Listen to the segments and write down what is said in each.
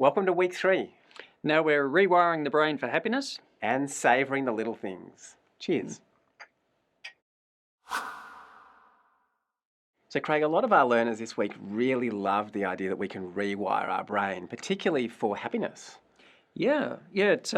Welcome to week 3 Now we're rewiring the brain for happiness. and savouring the little things. Cheers. So Craig, a lot of our learners this week really love the idea that we can rewire our brain, particularly for happiness. Yeah. It's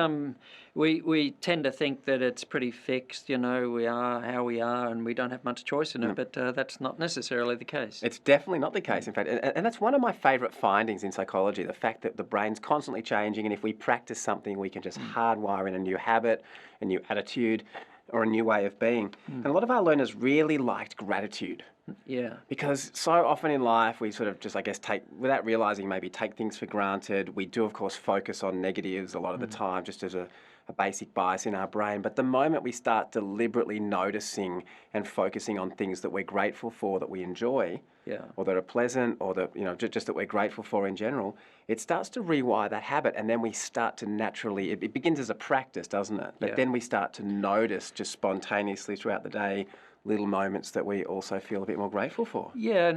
we tend to think that it's pretty fixed. We are how we are, and we don't have much choice in it. But that's not necessarily the case. It's definitely not the case, in fact. And that's one of my favourite findings in psychology, the fact that the brain's constantly changing, and if we practice something, we can just hardwire in a new habit, a new attitude, or a new way of being. And a lot of our learners really liked gratitude. Yeah. Because so often in life we sort of just, without realising, maybe take things for granted. We do, of course, focus on negatives a lot of the time, just as a basic bias in our brain. But the moment we start deliberately noticing and focusing on things that we're grateful for, that we enjoy, or that are pleasant, or that, just that we're grateful for in general, it starts to rewire that habit, and then we start to naturally, it begins as a practice, doesn't it? But then we start to notice just spontaneously throughout the day little moments that we also feel a bit more grateful for. Yeah,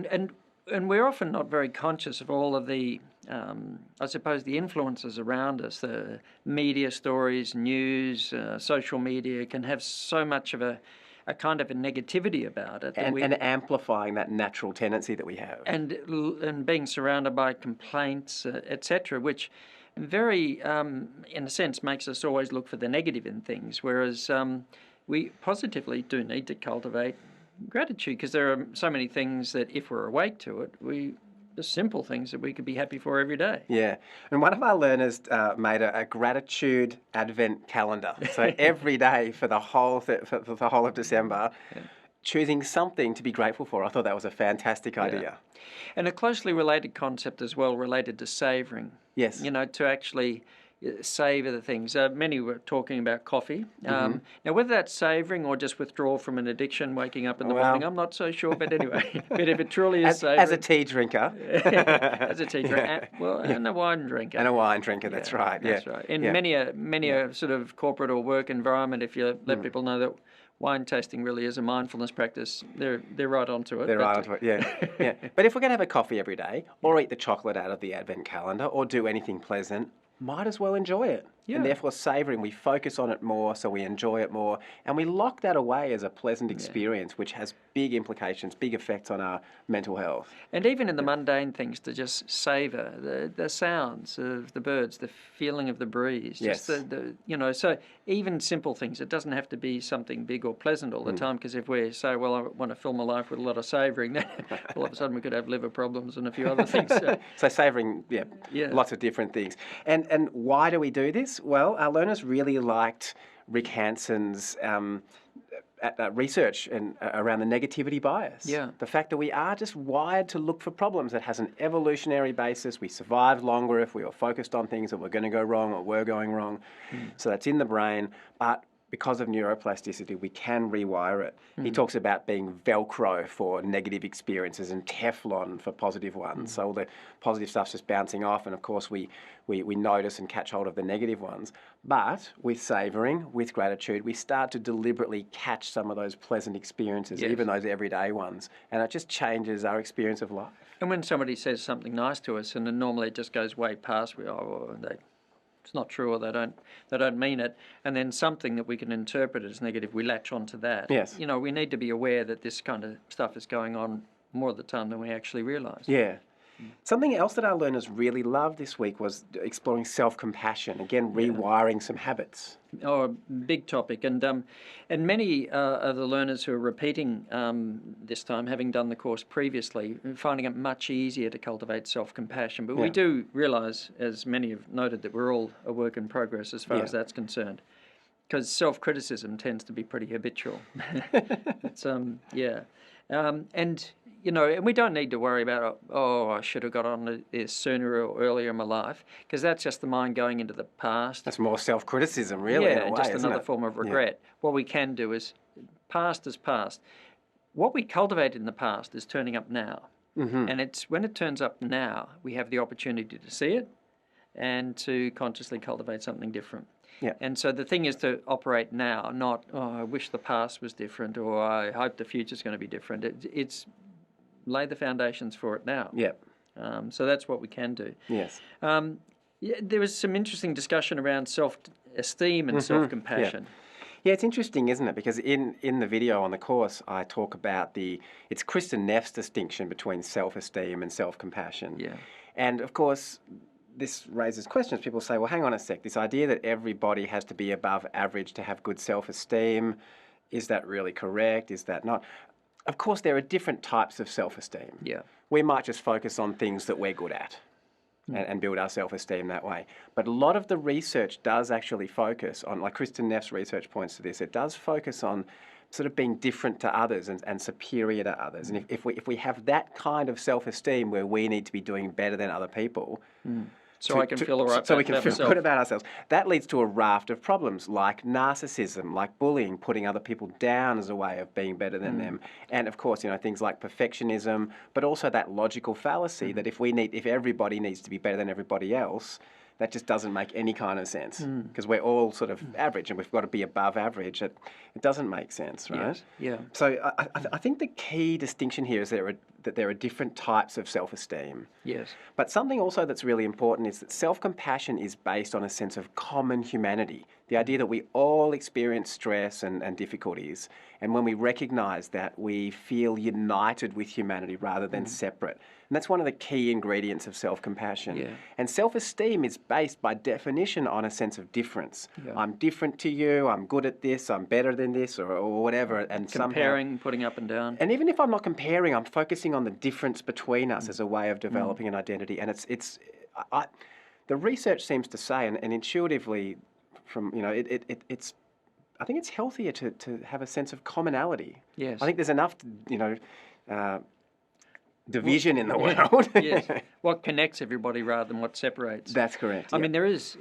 and we're often not very conscious of all of the, I suppose, the influences around us. The media stories, news, social media can have so much of a kind of a negativity about it. And amplifying that natural tendency that we have. And being surrounded by complaints, etc., which very, in a sense, makes us always look for the negative in things, whereas we positively do need to cultivate gratitude, because there are so many things that, if we're awake to it, the simple things that we could be happy for every day. Yeah, and one of our learners made a gratitude advent calendar. So every day for the whole of December, choosing something to be grateful for. I thought that was a fantastic idea. And a closely related concept as well, related to savouring. Yes. To actually savour the things. Many were talking about coffee. Now, whether that's savouring or just withdrawal from an addiction, waking up in the morning, I'm not so sure. But anyway, but if it truly is savouring... As a tea drinker. As a tea drinker. And a wine drinker. And a wine drinker, that's right. That's right. In many a sort of corporate or work environment, if you let people know that wine tasting really is a mindfulness practice, they're right onto it. They're right onto it, yeah. But if we're going to have a coffee every day, or eat the chocolate out of the advent calendar, or do anything pleasant, might as well enjoy it. And therefore savouring, we focus on it more, so we enjoy it more, and we lock that away as a pleasant experience, which has big implications, big effects on our mental health. And even in the mundane things, to just savour the sounds of the birds, the feeling of the breeze, just so even simple things. It doesn't have to be something big or pleasant all the time, because if we say, well, I want to fill my life with a lot of savouring, then all of a sudden we could have liver problems and a few other things. So savouring, lots of different things. And why do we do this? Well, our learners really liked Rick Hansen's research around the negativity bias. Yeah. The fact that we are just wired to look for problems. That has an evolutionary basis. We survived longer if we were focused on things that were going to go wrong or were going wrong. So that's in the brain. But because of neuroplasticity, we can rewire it. He talks about being Velcro for negative experiences and teflon for positive ones. So all the positive stuff's just bouncing off, and of course we notice and catch hold of the negative ones. But with savouring, with gratitude, we start to deliberately catch some of those pleasant experiences, even those everyday ones, and it just changes our experience of life. And when somebody says something nice to us, and then normally it just goes way past, it's not true, or they don't mean it, and then something that we can interpret as negative, we latch onto that. Yes. We need to be aware that this kind of stuff is going on more of the time than we actually realise. Yeah. Something else that our learners really loved this week was exploring self-compassion, again, rewiring some habits. Oh, a big topic. And many of the learners who are repeating this time, having done the course previously, finding it much easier to cultivate self-compassion. But we do realise, as many have noted, that we're all a work in progress as far as that's concerned. Because self-criticism tends to be pretty habitual. And we don't need to worry about, I should have got on this sooner or earlier in my life, because that's just the mind going into the past. That's more self-criticism, really, in a way, just isn't another it? form of regret. What we can do is, past is past. What we cultivate in the past is turning up now. And it's when it turns up now, we have the opportunity to see it and to consciously cultivate something different. Yeah. And so the thing is to operate now, not, I wish the past was different, or I hope the future's going to be different. It's lay the foundations for it now. Yeah. So that's what we can do. Yes. Yeah, there was some interesting discussion around self-esteem and self-compassion. Yeah, it's interesting, isn't it? Because in the video on the course, I talk about it's Kristen Neff's distinction between self-esteem and self-compassion. Yeah. And of course, this raises questions. People say, well, hang on a sec, this idea that everybody has to be above average to have good self-esteem, is that really correct? Is that not? Of course, there are different types of self-esteem. Yeah. We might just focus on things that we're good at. And build our self-esteem that way. But a lot of the research does actually focus on, like Kristen Neff's research points to this, it does focus on sort of being different to others and superior to others. And if we have that kind of self-esteem where we need to be doing better than other people, So I can feel all right so we can about feel myself. good about ourselves. That leads to a raft of problems like narcissism, like bullying, putting other people down as a way of being better than them. And of course, things like perfectionism, but also that logical fallacy that if everybody needs to be better than everybody else, that just doesn't make any kind of sense because we're all sort of average and we've got to be above average. It doesn't make sense, right? Yes. Yeah. So I think the key distinction here is that there are different types of self-esteem. Yes. But something also that's really important is that self-compassion is based on a sense of common humanity. The idea that we all experience stress and difficulties, and when we recognise that, we feel united with humanity rather than separate. And that's one of the key ingredients of self-compassion. Yeah. And self-esteem is based by definition on a sense of difference. Yeah. I'm different to you, I'm good at this, I'm better than this, or whatever. And Comparing, putting up and down. And even if I'm not comparing, I'm focusing on the difference between us as a way of developing an identity. And the research seems to say, and intuitively, it's I think it's healthier to have a sense of commonality. Yes. I think there's enough, division in the world. Yes. What connects everybody rather than what separates. That's correct. I mean, there is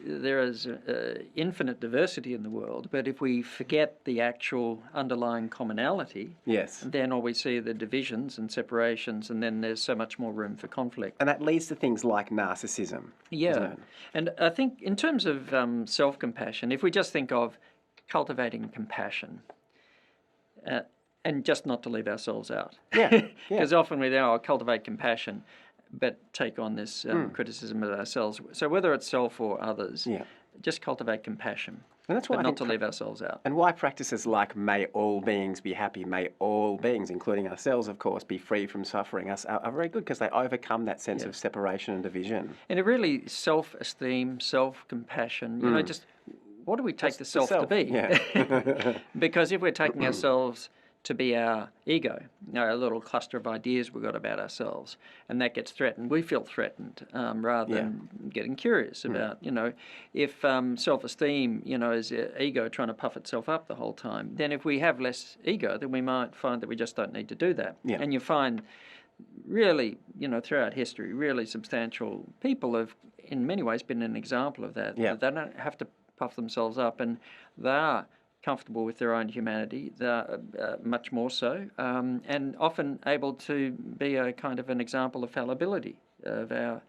infinite diversity in the world, but if we forget the actual underlying commonality, yes, then all we see are the divisions and separations, and then there's so much more room for conflict. And that leads to things like narcissism. Yeah. And I think in terms of self-compassion, if we just think of cultivating compassion, and just not to leave ourselves out. Yeah. Because often we cultivate compassion, but take on this criticism of ourselves. So whether it's self or others, just cultivate compassion, and that's why but not to leave ourselves out. And why practices like may all beings be happy, may all beings, including ourselves, of course, be free from suffering, are very good because they overcome that sense of separation and division. And it really self-esteem, self-compassion, just what do we take the self to be? Yeah. Because if we're taking ourselves to be our ego, a little cluster of ideas we've got about ourselves, and that gets threatened, we feel threatened rather than getting curious about, if self-esteem, is ego trying to puff itself up the whole time, then if we have less ego, then we might find that we just don't need to do that. Yeah. And you find really, throughout history, really substantial people have, in many ways, been an example of that. Yeah. They don't have to puff themselves up, and they are comfortable with their own humanity, much more so, and often able to be a kind of an example of fallibility of our.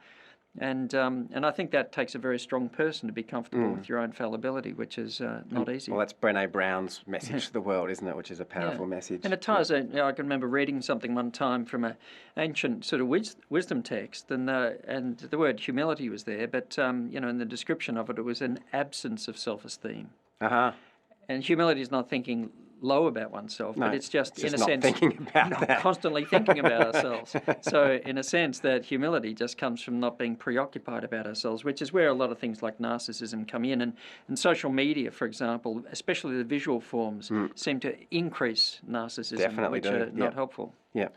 And I think that takes a very strong person to be comfortable with your own fallibility, which is not easy. Well, that's Brené Brown's message to the world, isn't it? Which is a powerful message. And it ties in. I can remember reading something one time from an ancient sort of wisdom text, and the word humility was there, but in the description of it, it was an absence of self-esteem. And humility is not thinking low about oneself, but it's just in a sense thinking about that. Constantly thinking about ourselves. So in a sense, that humility just comes from not being preoccupied about ourselves, which is where a lot of things like narcissism come in. And social media, for example, especially the visual forms, seem to increase narcissism, Definitely which are not helpful. Yeah.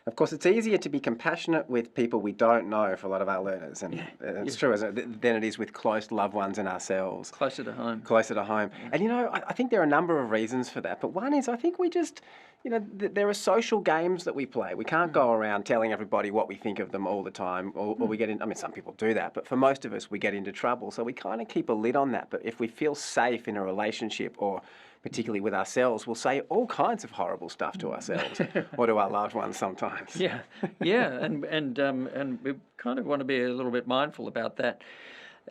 Of course, it's easier to be compassionate with people we don't know for a lot of our learners, and it's true, isn't it, than it is with close loved ones and ourselves. Closer to home. Closer to home. And, I think there are a number of reasons for that, but one is I think we just, there are social games that we play. We can't go around telling everybody what we think of them all the time, or we get in, some people do that, but for most of us, we get into trouble. So we kind of keep a lid on that. But if we feel safe in a relationship, or particularly with ourselves, we'll say all kinds of horrible stuff to ourselves or to our loved ones sometimes. Yeah, and we kind of want to be a little bit mindful about that.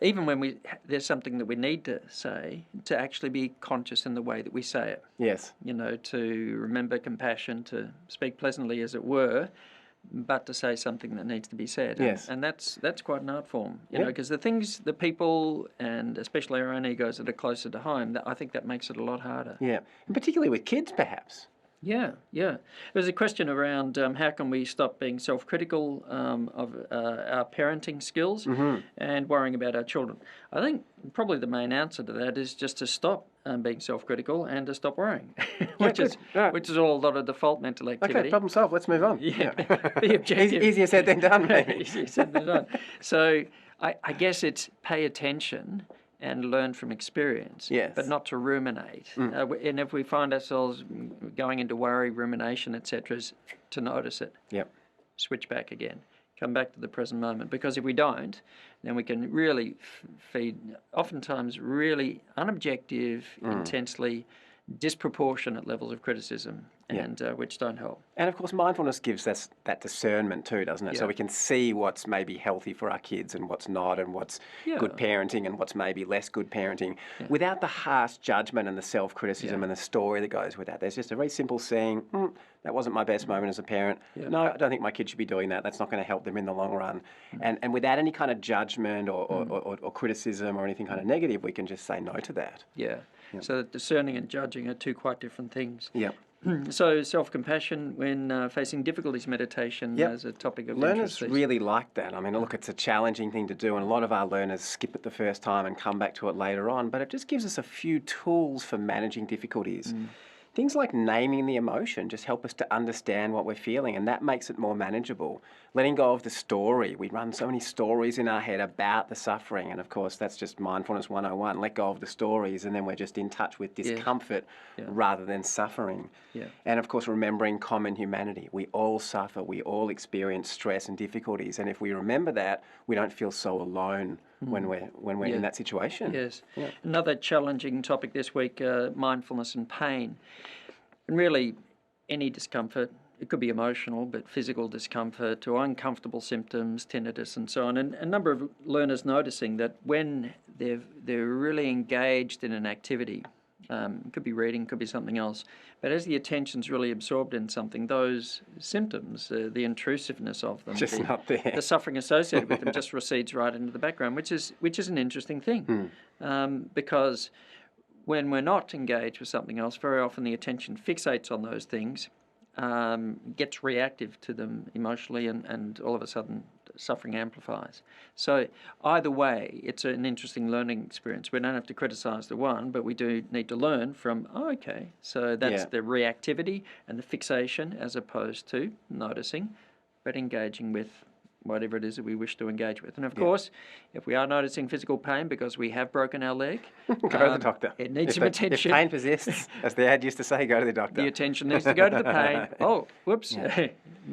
Even when there's something that we need to say, to actually be conscious in the way that we say it. Yes. To remember compassion, to speak pleasantly, as it were, but to say something that needs to be said. Yes. And that's quite an art form, you know, because the things, the people, and especially our own egos that are closer to home, I think that makes it a lot harder. Yeah, and particularly with kids, perhaps. Yeah. There was a question around how can we stop being self-critical of our parenting skills and worrying about our children. I think probably the main answer to that is just to stop being self-critical and to stop worrying, which is a lot of default mental activity. Okay, problem solved. Let's move on. Yeah, be objective. Easier said than done, maybe. Easier said than done. So I guess it's pay attention and learn from experience, but not to ruminate. And if we find ourselves going into worry, rumination, etc., to notice it. Yep. Switch back again. Come back to the present moment. Because if we don't, then we can really feed, oftentimes, really unobjective, intensely disproportionate levels of criticism, and which don't help. And of course, mindfulness gives us that discernment too, doesn't it? So we can see what's maybe healthy for our kids and what's not, and what's good parenting and what's maybe less good parenting, without the harsh judgment and the self-criticism and the story that goes with that. There's just a very simple saying, that wasn't my best moment as a parent. No, I don't think my kid should be doing that. That's not going to help them in the long run. And without any kind of judgment or criticism or anything kind of negative, we can just say no to that. So discerning and judging are two quite different things. Yep. So self-compassion when facing difficulties, meditation as a topic of learners interest. really like that. I mean, look, it's a challenging thing to do, and a lot of our learners skip it the first time and come back to it later on, but it just gives us a few tools for managing difficulties. Things like naming the emotion just help us to understand what we're feeling, and that makes it more manageable. Letting go of the story. We run so many stories in our head about the suffering, and of course that's just mindfulness 101. Let go of the stories, and then we're just in touch with discomfort rather than suffering. And of course, remembering common humanity. We all suffer, we all experience stress and difficulties, and if we remember that, we don't feel so alone when we're in that situation. Another challenging topic this week, mindfulness and pain. And really, any discomfort, it could be emotional, but physical discomfort or uncomfortable symptoms, tinnitus and so on. And a number of learners noticing that when they're really engaged in an activity, it could be reading, could be something else, but as the attention's really absorbed in something, those symptoms, the intrusiveness of them, not there. The suffering associated with them just recedes right into the background, which is an interesting thing, because when we're not engaged with something else, very often the attention fixates on those things, gets reactive to them emotionally, and all of a sudden suffering amplifies. So either way, it's an interesting learning experience. We don't have to criticise the one, but we do need to learn from, so that's the reactivity and the fixation as opposed to noticing, but engaging with whatever it is that we wish to engage with. And of course, if we are noticing physical pain because we have broken our leg, go to the doctor. It needs some attention. If pain persists, as the ad used to say, go to the doctor. The attention needs to go to the pain. Oh, whoops!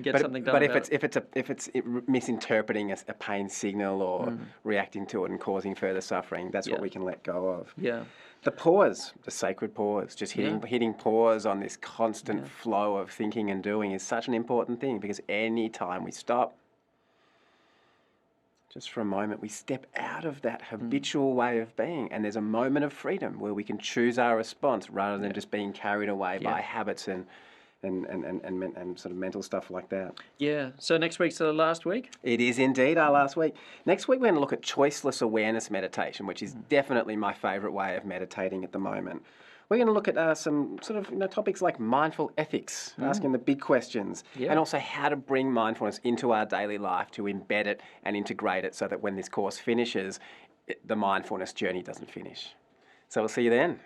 Get something done. But if it's misinterpreting a pain signal or reacting to it and causing further suffering, that's what we can let go of. The pause, the sacred pause, just hitting pause on this constant flow of thinking and doing is such an important thing, because any time we stop, just for a moment, we step out of that habitual way of being, and there's a moment of freedom where we can choose our response rather than just being carried away by habits and sort of mental stuff like that. So next week's the last week? It is indeed our last week. Next week we're going to look at choiceless awareness meditation, which is definitely my favourite way of meditating at the moment. We're going to look at some sort of topics like mindful ethics, asking the big questions, and also how to bring mindfulness into our daily life, to embed it and integrate it so that when this course finishes, the mindfulness journey doesn't finish. So we'll see you then.